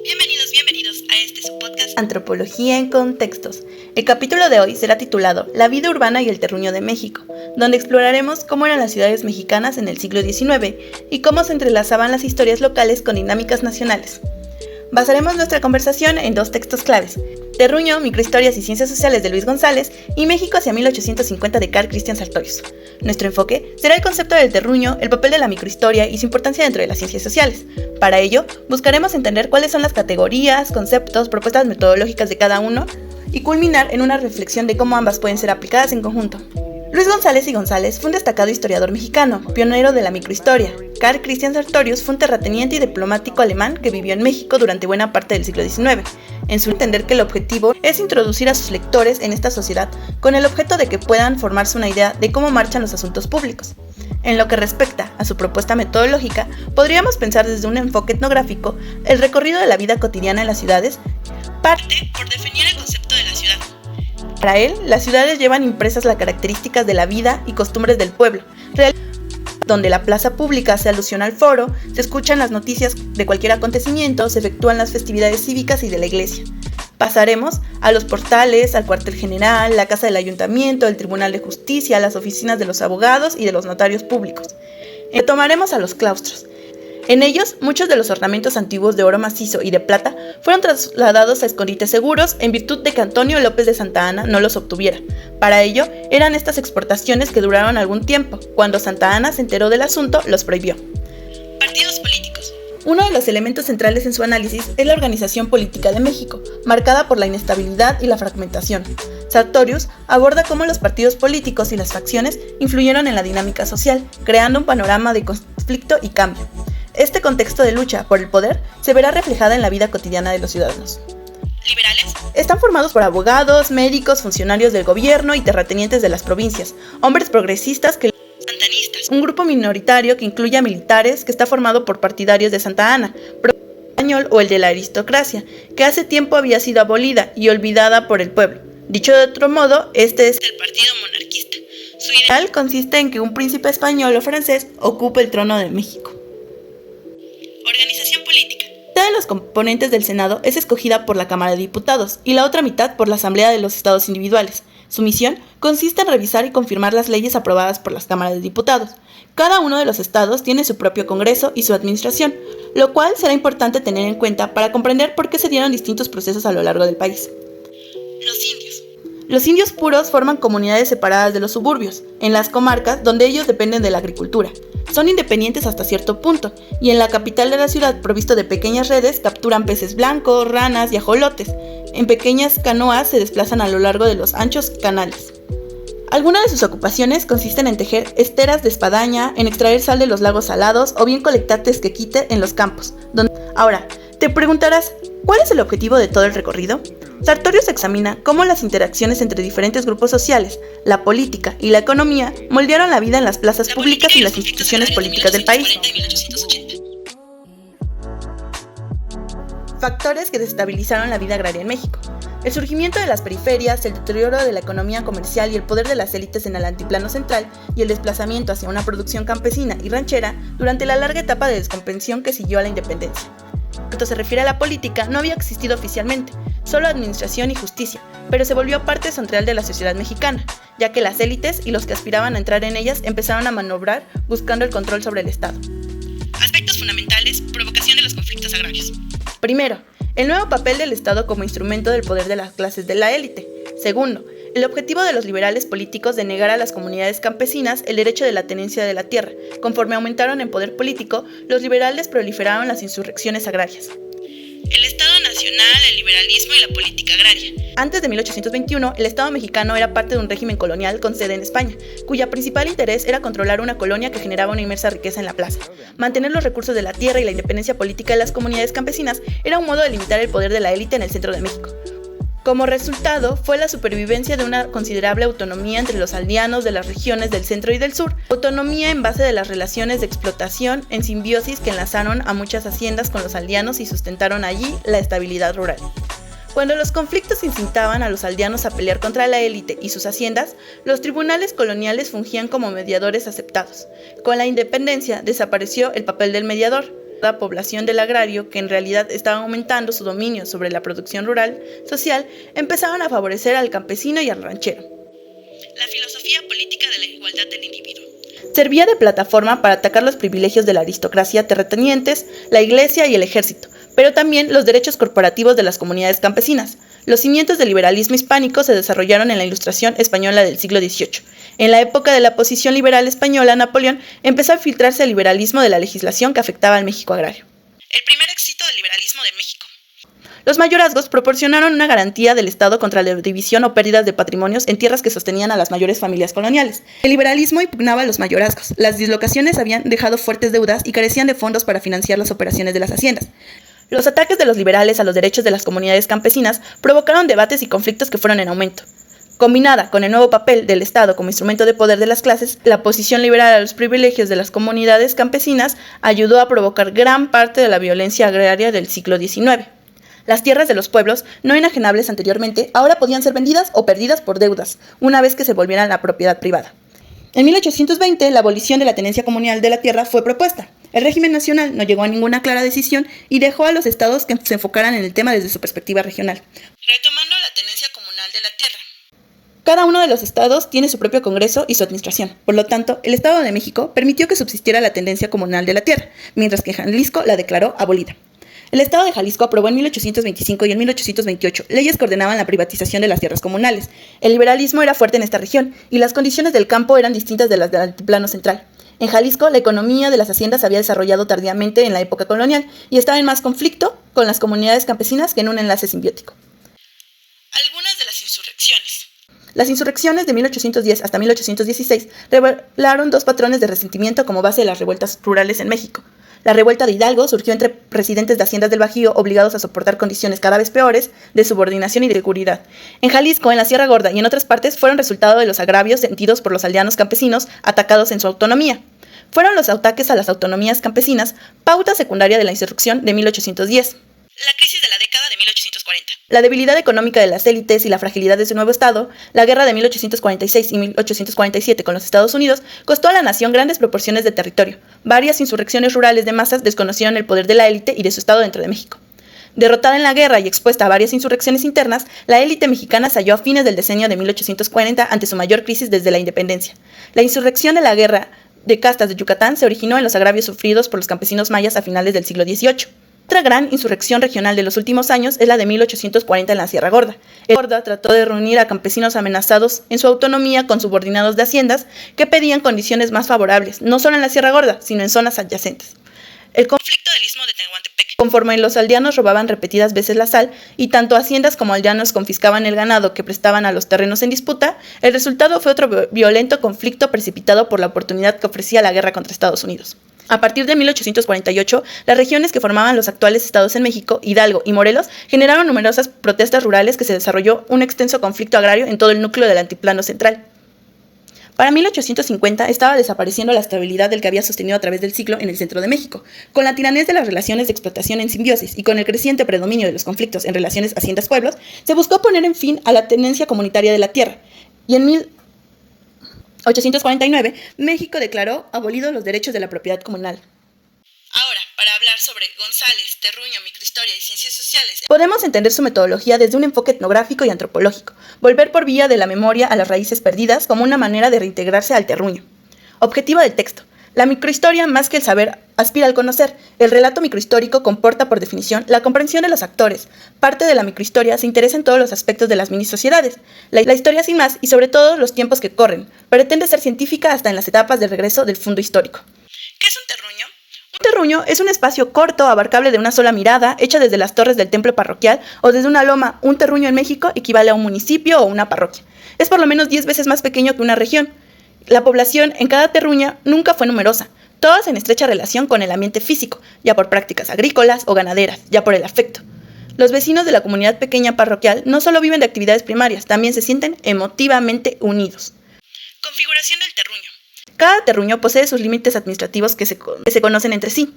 Bienvenidos a este su podcast Antropología en Contextos. El capítulo de hoy será titulado La vida urbana y el terruño de México, donde exploraremos cómo eran las ciudades mexicanas en el siglo XIX y cómo se entrelazaban las historias locales con dinámicas nacionales. Basaremos nuestra conversación en dos textos claves: Terruño, Microhistorias y Ciencias Sociales de Luis González y México hacia 1850 de Carl Christian Sartorius. Nuestro enfoque será el concepto del terruño, el papel de la microhistoria y su importancia dentro de las ciencias sociales. Para ello, buscaremos entender cuáles son las categorías, conceptos, propuestas metodológicas de cada uno y culminar en una reflexión de cómo ambas pueden ser aplicadas en conjunto. Luis González y González fue un destacado historiador mexicano, pionero de la microhistoria. Carl Christian Sartorius fue un terrateniente y diplomático alemán que vivió en México durante buena parte del siglo XIX. En su entender que el objetivo es introducir a sus lectores en esta sociedad con el objeto de que puedan formarse una idea de cómo marchan los asuntos públicos. En lo que respecta a su propuesta metodológica, podríamos pensar desde un enfoque etnográfico el recorrido de la vida cotidiana en las ciudades, parte por definir el concepto de la ciudad. Para él, las ciudades llevan impresas las características de la vida y costumbres del pueblo, donde la plaza pública hace alusión al foro, se escuchan las noticias de cualquier acontecimiento, se efectúan las festividades cívicas y de la iglesia. Pasaremos a los portales, al cuartel general, la casa del ayuntamiento, el tribunal de justicia, las oficinas de los abogados y de los notarios públicos. Retomaremos a los claustros. En ellos, muchos de los ornamentos antiguos de oro macizo y de plata fueron trasladados a escondites seguros en virtud de que Antonio López de Santa Anna no los obtuviera. Para ello, eran estas exportaciones que duraron algún tiempo. Cuando Santa Anna se enteró del asunto, los prohibió. Partidos políticos. Uno de los elementos centrales en su análisis es la organización política de México, marcada por la inestabilidad y la fragmentación. Sartorius aborda cómo los partidos políticos y las facciones influyeron en la dinámica social, creando un panorama de conflicto y cambio. Este contexto de lucha por el poder se verá reflejada en la vida cotidiana de los ciudadanos. ¿Liberales? Están formados por abogados, médicos, funcionarios del gobierno y terratenientes de las provincias, hombres progresistas que santanistas, un grupo minoritario que incluye a militares que está formado por partidarios de Santa Anna, español o el de la aristocracia, que hace tiempo había sido abolida y olvidada por el pueblo. Dicho de otro modo, este es el partido monarquista. Su ideal consiste en que un príncipe español o francés ocupe el trono de México. Organización política. La mitad de los componentes del Senado es escogida por la Cámara de Diputados y la otra mitad por la Asamblea de los Estados individuales. Su misión consiste en revisar y confirmar las leyes aprobadas por las Cámaras de Diputados. Cada uno de los estados tiene su propio Congreso y su administración, lo cual será importante tener en cuenta para comprender por qué se dieron distintos procesos a lo largo del país. Los indios. Los indios puros forman comunidades separadas de los suburbios, en las comarcas donde ellos dependen de la agricultura. Son independientes hasta cierto punto, y en la capital de la ciudad, provisto de pequeñas redes, capturan peces blancos, ranas y ajolotes. En pequeñas canoas se desplazan a lo largo de los anchos canales. Algunas de sus ocupaciones consisten en tejer esteras de espadaña, en extraer sal de los lagos salados o bien colectar tesquequite en los campos. Ahora, te preguntarás, ¿cuál es el objetivo de todo el recorrido? Sartorius examina cómo las interacciones entre diferentes grupos sociales, la política y la economía moldearon la vida en las plazas públicas y las instituciones políticas del país. Factores que desestabilizaron la vida agraria en México. El surgimiento de las periferias, el deterioro de la economía comercial y el poder de las élites en el altiplano central y el desplazamiento hacia una producción campesina y ranchera durante la larga etapa de descompensión que siguió a la independencia. Cuando se refiere a la política, no había existido oficialmente, solo administración y justicia, pero se volvió parte central de la sociedad mexicana, ya que las élites y los que aspiraban a entrar en ellas empezaron a maniobrar buscando el control sobre el Estado. Aspectos fundamentales, provocación de los conflictos agrarios. Primero, el nuevo papel del Estado como instrumento del poder de las clases de la élite. Segundo, el objetivo de los liberales políticos de negar a las comunidades campesinas el derecho de la tenencia de la tierra. Conforme aumentaron en poder político, los liberales proliferaron las insurrecciones agrarias. El Estado Nacional, el liberalismo y la política agraria. Antes de 1821, el Estado mexicano era parte de un régimen colonial con sede en España, cuya principal interés era controlar una colonia que generaba una inmensa riqueza en la plaza. Mantener los recursos de la tierra y la independencia política de las comunidades campesinas era un modo de limitar el poder de la élite en el centro de México. Como resultado, fue la supervivencia de una considerable autonomía entre los aldeanos de las regiones del centro y del sur, autonomía en base de las relaciones de explotación en simbiosis que enlazaron a muchas haciendas con los aldeanos y sustentaron allí la estabilidad rural. Cuando los conflictos incitaban a los aldeanos a pelear contra la élite y sus haciendas, los tribunales coloniales fungían como mediadores aceptados. Con la independencia desapareció el papel del mediador. la población del agrario, que en realidad estaba aumentando su dominio sobre la producción rural social, empezaban a favorecer al campesino y al ranchero. La filosofía política de la igualdad del individuo servía de plataforma para atacar los privilegios de la aristocracia terratenientes, la iglesia y el ejército, pero también los derechos corporativos de las comunidades campesinas. Los cimientos del liberalismo hispánico se desarrollaron en la Ilustración española del siglo XVIII. En la época de la posición liberal española, Napoleón empezó a filtrarse el liberalismo de la legislación que afectaba al México agrario. El primer éxito del liberalismo de México. Los mayorazgos proporcionaron una garantía del Estado contra la división o pérdidas de patrimonios en tierras que sostenían a las mayores familias coloniales. El liberalismo impugnaba a los mayorazgos. Las dislocaciones habían dejado fuertes deudas y carecían de fondos para financiar las operaciones de las haciendas. Los ataques de los liberales a los derechos de las comunidades campesinas provocaron debates y conflictos que fueron en aumento. Combinada con el nuevo papel del Estado como instrumento de poder de las clases, la oposición liberal a los privilegios de las comunidades campesinas ayudó a provocar gran parte de la violencia agraria del siglo XIX. Las tierras de los pueblos, no enajenables anteriormente, ahora podían ser vendidas o perdidas por deudas, una vez que se volvieran la propiedad privada. En 1820, la abolición de la tenencia comunal de la tierra fue propuesta. El régimen nacional no llegó a ninguna clara decisión y dejó a los estados que se enfocaran en el tema desde su perspectiva regional. Retomando la tenencia comunal de la tierra. Cada uno de los estados tiene su propio Congreso y su administración. Por lo tanto, el Estado de México permitió que subsistiera la tenencia comunal de la tierra, mientras que Jalisco la declaró abolida. El Estado de Jalisco aprobó en 1825 y en 1828 leyes que ordenaban la privatización de las tierras comunales. El liberalismo era fuerte en esta región y las condiciones del campo eran distintas de las del altiplano central. En Jalisco, la economía de las haciendas se había desarrollado tardíamente en la época colonial y estaba en más conflicto con las comunidades campesinas que en un enlace simbiótico. Algunas de las insurrecciones. Las insurrecciones de 1810 hasta 1816 revelaron dos patrones de resentimiento como base de las revueltas rurales en México. La revuelta de Hidalgo surgió entre residentes de haciendas del Bajío obligados a soportar condiciones cada vez peores de subordinación y de seguridad. En Jalisco, en la Sierra Gorda y en otras partes fueron resultado de los agravios sentidos por los aldeanos campesinos atacados en su autonomía. Fueron los ataques a las autonomías campesinas pauta secundaria de la insurrección de 1810. La crisis de la década de 1840. La debilidad económica de las élites y la fragilidad de su nuevo Estado, la guerra de 1846 y 1847 con los Estados Unidos, costó a la nación grandes proporciones de territorio. Varias insurrecciones rurales de masas desconocieron el poder de la élite y de su Estado dentro de México. Derrotada en la guerra y expuesta a varias insurrecciones internas, la élite mexicana se halló a fines del decenio de 1840 ante su mayor crisis desde la independencia. La insurrección de la guerra de castas de Yucatán se originó en los agravios sufridos por los campesinos mayas a finales del siglo XVIII. Otra gran insurrección regional de los últimos años es la de 1840 en la Sierra Gorda. El Gorda trató de reunir a campesinos amenazados en su autonomía con subordinados de haciendas que pedían condiciones más favorables, no solo en la Sierra Gorda, sino en zonas adyacentes. El conflicto del Istmo de Tehuantepec. Conforme los aldeanos robaban repetidas veces la sal y tanto haciendas como aldeanos confiscaban el ganado que prestaban a los terrenos en disputa, el resultado fue otro violento conflicto precipitado por la oportunidad que ofrecía la guerra contra Estados Unidos. A partir de 1848, las regiones que formaban los actuales estados en México, Hidalgo y Morelos, generaron numerosas protestas rurales que se desarrolló un extenso conflicto agrario en todo el núcleo del altiplano central. Para 1850 estaba desapareciendo la estabilidad del que había sostenido a través del siglo en el centro de México. Con la tiranía de las relaciones de explotación en simbiosis y con el creciente predominio de los conflictos en relaciones haciendas-pueblos, se buscó poner en fin a la tenencia comunitaria de la tierra. Y en 1849, México declaró abolidos los derechos de la propiedad comunal. Ahora, para hablar sobre González, Terruño, microhistoria y ciencias sociales, podemos entender su metodología desde un enfoque etnográfico y antropológico, volver por vía de la memoria a las raíces perdidas como una manera de reintegrarse al terruño. Objetivo del texto. La microhistoria, más que el saber, aspira al conocer. El relato microhistórico comporta, por definición, la comprensión de los actores. Parte de la microhistoria se interesa en todos los aspectos de las minisociedades. La historia sin más, y sobre todo los tiempos que corren. Pretende ser científica hasta en las etapas de regreso del fondo histórico. ¿Qué es un terruño? Un terruño es un espacio corto, abarcable de una sola mirada, hecha desde las torres del templo parroquial o desde una loma. Un terruño en México equivale a un municipio o una parroquia. Es por lo menos 10 veces más pequeño que una región. La población en cada terruño nunca fue numerosa, todas en estrecha relación con el ambiente físico, ya por prácticas agrícolas o ganaderas, ya por el afecto. Los vecinos de la comunidad pequeña parroquial no solo viven de actividades primarias, también se sienten emotivamente unidos. Configuración del terruño. Cada terruño posee sus límites administrativos que se conocen entre sí.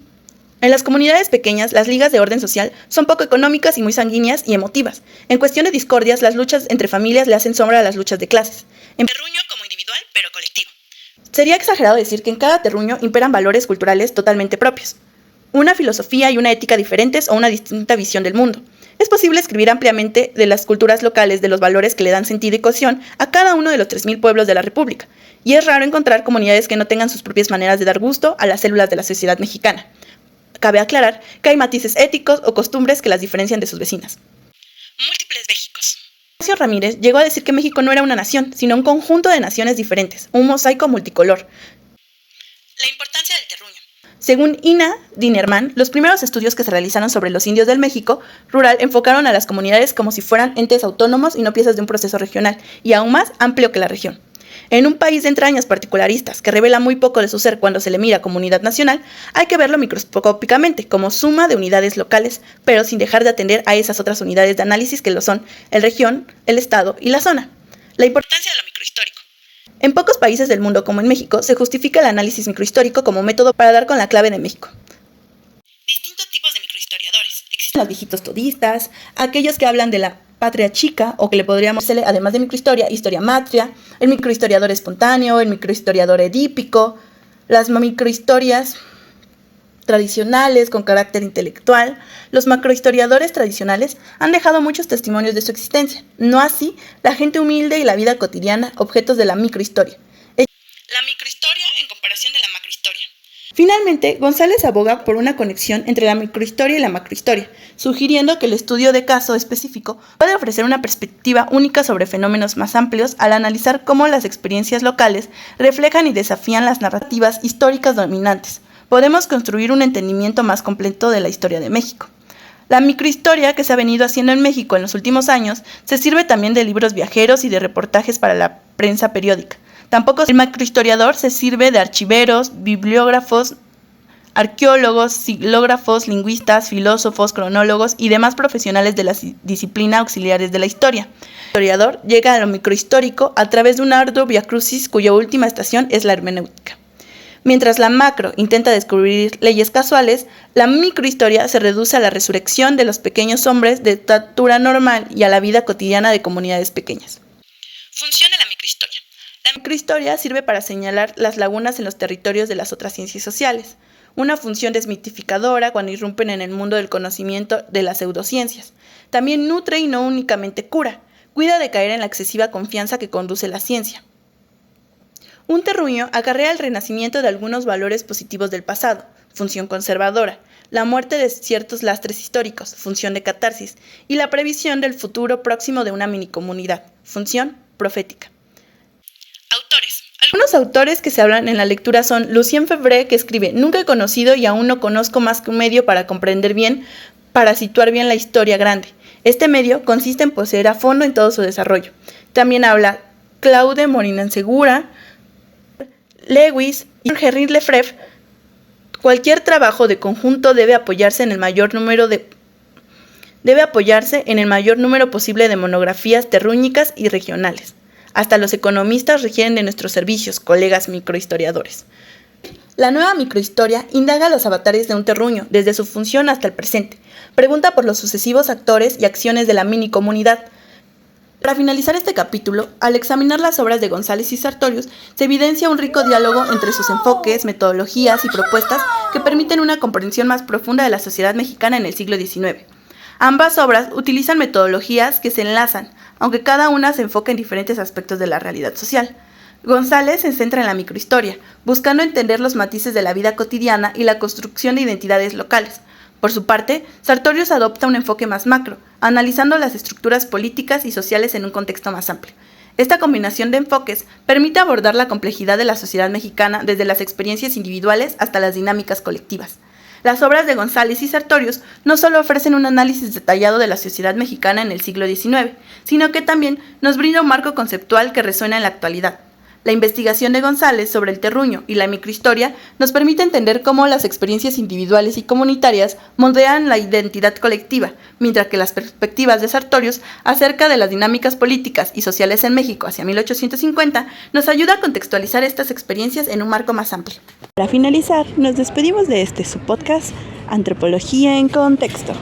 En las comunidades pequeñas, las ligas de orden social son poco económicas y muy sanguíneas y emotivas. En cuestión de discordias, las luchas entre familias le hacen sombra a las luchas de clases. En terruño como individual, pero colectivo. Sería exagerado decir que en cada terruño imperan valores culturales totalmente propios. una filosofía y una ética diferentes o una distinta visión del mundo. Es posible escribir ampliamente de las culturas locales, de los valores que le dan sentido y cohesión a cada uno de los 3.000 pueblos de la República, y es raro encontrar comunidades que no tengan sus propias maneras de dar gusto a las células de la sociedad mexicana. Cabe aclarar que hay matices éticos o costumbres que las diferencian de sus vecinas. Múltiples Méxicos. Ignacio Ramírez llegó a decir que México no era una nación, sino un conjunto de naciones diferentes, un mosaico multicolor. La importancia del terruño. Según Ina Dinerman, los primeros estudios que se realizaron sobre los indios del México rural enfocaron a las comunidades como si fueran entes autónomos y no piezas de un proceso regional, y aún más amplio que la región. En un país de entrañas particularistas que revela muy poco de su ser cuando se le mira comunidad nacional, hay que verlo microscópicamente como suma de unidades locales, pero sin dejar de atender a esas otras unidades de análisis que lo son el región, el estado y la zona. La importancia de lo microhistórico. En pocos países del mundo, como en México, se justifica el análisis microhistórico como método para dar con la clave de México. Distintos tipos de microhistoriadores. Existen los viejitos todistas, aquellos que hablan de la patria chica, o que le podríamos hacerle, además de microhistoria, historia matria, el microhistoriador espontáneo, el microhistoriador edípico, las microhistorias tradicionales con carácter intelectual. Los macrohistoriadores tradicionales han dejado muchos testimonios de su existencia, no así la gente humilde y la vida cotidiana, objetos de la microhistoria. La microhistoria en comparación de la macrohistoria. Finalmente, González aboga por una conexión entre la microhistoria y la macrohistoria, sugiriendo que el estudio de caso específico puede ofrecer una perspectiva única sobre fenómenos más amplios al analizar cómo las experiencias locales reflejan y desafían las narrativas históricas dominantes. Podemos construir un entendimiento más completo de la historia de México. La microhistoria que se ha venido haciendo en México en los últimos años se sirve también de libros viajeros y de reportajes para la prensa periódica. Tampoco el macrohistoriador se sirve de archiveros, bibliógrafos, arqueólogos, silógrafos, lingüistas, filósofos, cronólogos y demás profesionales de la disciplina auxiliares de la historia. El historiador llega a lo microhistórico a través de un arduo viacrucis cuya última estación es la hermenéutica. Mientras la macro intenta descubrir leyes casuales, la microhistoria se reduce a la resurrección de los pequeños hombres de estatura normal y a la vida cotidiana de comunidades pequeñas. Función de la microhistoria. La microhistoria sirve para señalar las lagunas en los territorios de las otras ciencias sociales, una función desmitificadora cuando irrumpen en el mundo del conocimiento de las pseudociencias. También nutre y no únicamente cura, cuida de caer en la excesiva confianza que conduce la ciencia. Un terruño acarrea el renacimiento de algunos valores positivos del pasado, función conservadora, la muerte de ciertos lastres históricos, función de catarsis, y la previsión del futuro próximo de una minicomunidad, función profética. Autores. Algunos autores que se hablan en la lectura son Lucien Febvre, que escribe: "Nunca he conocido y aún no conozco más que un medio para comprender bien, para situar bien la historia grande. Este medio consiste en poseer a fondo en todo su desarrollo". También habla Claude Morin-Segura, Lewis y Henri Lefebvre. Cualquier trabajo de conjunto debe apoyarse en el mayor número posible de monografías terrúñicas y regionales. Hasta los economistas requieren de nuestros servicios, colegas microhistoriadores. La nueva microhistoria indaga los avatares de un terruño, desde su función hasta el presente. Pregunta por los sucesivos actores y acciones de la minicomunidad. Para finalizar este capítulo, al examinar las obras de González y Sartorius, se evidencia un rico diálogo entre sus enfoques, metodologías y propuestas que permiten una comprensión más profunda de la sociedad mexicana en el siglo XIX. Ambas obras utilizan metodologías que se enlazan, aunque cada una se enfoca en diferentes aspectos de la realidad social. González se centra en la microhistoria, buscando entender los matices de la vida cotidiana y la construcción de identidades locales. Por su parte, Sartorius adopta un enfoque más macro, analizando las estructuras políticas y sociales en un contexto más amplio. Esta combinación de enfoques permite abordar la complejidad de la sociedad mexicana desde las experiencias individuales hasta las dinámicas colectivas. Las obras de González y Sartorius no solo ofrecen un análisis detallado de la sociedad mexicana en el siglo XIX, sino que también nos brinda un marco conceptual que resuena en la actualidad. La investigación de González sobre el terruño y la microhistoria nos permite entender cómo las experiencias individuales y comunitarias moldean la identidad colectiva, mientras que las perspectivas de Sartorius acerca de las dinámicas políticas y sociales en México hacia 1850 nos ayuda a contextualizar estas experiencias en un marco más amplio. Para finalizar, nos despedimos de su podcast Antropología en Contexto.